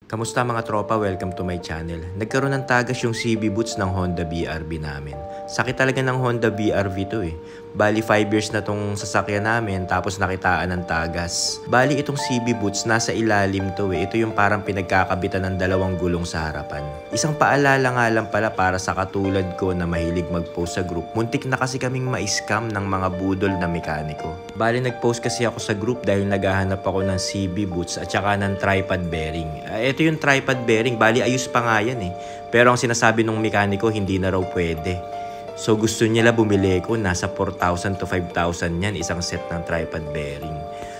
Kamusta mga tropa? Welcome to my channel. Nagkaroon ng tagas yung CB boots ng Honda BRV namin. Sakit talaga ng Honda BRV to eh. Bali 5 years na tong sasakyan namin tapos nakitaan ng tagas. Bali itong CB boots nasa ilalim to eh. Ito yung parang pinagkakabitan ng dalawang gulong sa harapan. Isang paalala nga lang pala para sa katulad ko na mahilig mag-post sa group. Muntik na kasi kaming ma-scam ng mga budol na mekaniko. Bali nag-post kasi ako sa group dahil naghahanap ako ng CB boots at saka ng tripod bearing. Ito yung tripod bearing, bali ayos pa nga yan eh. Pero ang sinasabi ng mekaniko hindi na raw pwede. So gusto nila bumili ko, nasa 4,000 to 5,000 yan isang set ng tripod bearing.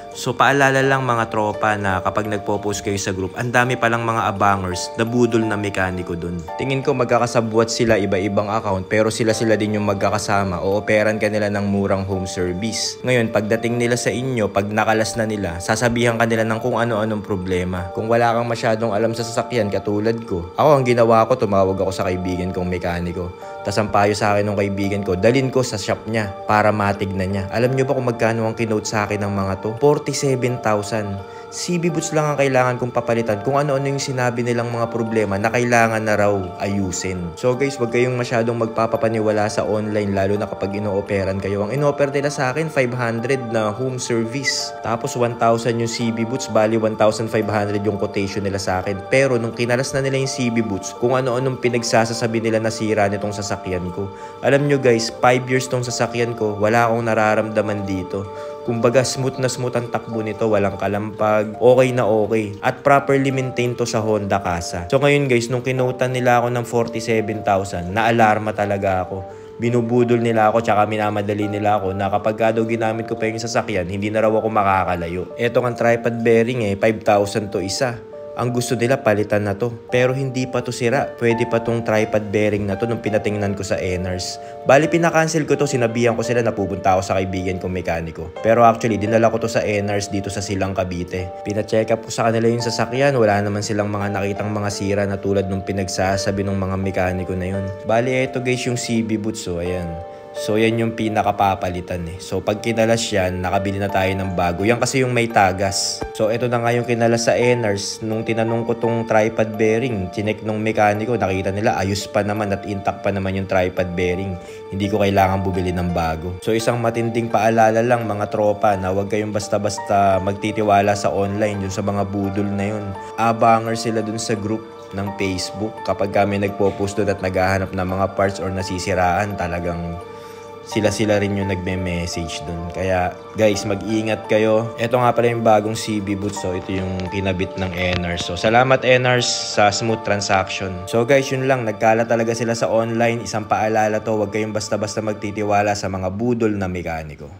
So paalala lang mga tropa na kapag nagpo-post kayo sa group, ang dami palang mga abangers na budol na mekaniko dun. Tingin ko magkakasabwat sila iba-ibang account pero sila din yung magkakasama o operan ka nila ng murang home service. Ngayon pagdating nila sa inyo, pag nakalas na nila, sasabihan ka nila ng kung ano-anong problema. Kung wala kang masyadong alam sa sasakyan katulad ko, ako ang ginawa ko, tumawag ako sa kaibigan kong mekaniko. Tas ang payo sa akin ng kaibigan ko, dalin ko sa shop niya para matignan niya. Alam nyo ba kung magkano ang kinote sa akin ng mga to? 47,000. CB boots lang ang kailangan kong papalitan kung ano-ano yung sinabi nilang mga problema na kailangan na raw ayusin. So guys, wag kayong masyadong magpapapaniwala sa online lalo na kapag ino-operan kayo. Ang ino-offer nila sa akin 500 na home service. Tapos 1,000 yung CB boots, bali 1,500 yung quotation nila sa akin. Pero nung kinalas na nila yung CB boots, kung ano-anong pinagsasasabi nila na sira nitong sasakyan ko. Alam nyo guys, 5 years tong sasakyan ko, wala akong nararamdaman dito. Kumbaga smooth na smooth ang takbo nito, walang kalampag, okay na okay. At properly maintained to sa Honda Casa. So ngayon guys, nung kinutan nila ako ng 47,000, na-alarma talaga ako. Binubudol nila ako tsaka minamadali nila ako na kapag daw ginamit ko pa yung sasakyan, hindi na raw ako makakalayo. Eto ang tripod bearing 5,000 to isa. Ang gusto nila palitan na to. Pero hindi pa to sira. Pwede pa tong tripod bearing na to nung pinatingnan ko sa NRS. Bali pinakancel ko to, sinabihan ko sila na pupunta ako sa kaibigan kong mekaniko. Pero actually dinala ko to sa NRS dito sa Silang Cavite. Pina-check up ko sa kanila yung sasakyan. Wala naman silang mga nakitang mga sira na tulad nung pinagsasabi ng mga mekaniko na yun. Bali eto guys yung CB boots ayan. So yan yung pinakapapalitan eh. So pag kinalas yan, nakabili na tayo ng bago. Yan kasi yung may tagas. So ito na nga yung kinalas sa NRS. Nung tinanong ko tong tripod bearing, chinek nung mekaniko, nakita nila ayos pa naman at intact pa naman yung tripod bearing. Hindi ko kailangan bumili ng bago. So isang matinding paalala lang mga tropa na huwag kayong basta-basta magtitiwala sa online dun sa mga budol na yun. Abanger sila dun sa group ng Facebook. Kapag kami nagpo-post doon at naghahanap ng mga parts or nasisiraan, talagang sila rin yung nagme-message dun. Kaya guys, mag-iingat kayo. Ito nga pala yung bagong CB boots. So ito yung kinabit ng NRS. So salamat NRS sa smooth transaction. So guys, yun lang. Nagkala talaga sila sa online. Isang paalala to, huwag kayong basta-basta magtitiwala sa mga budol na mekaniko.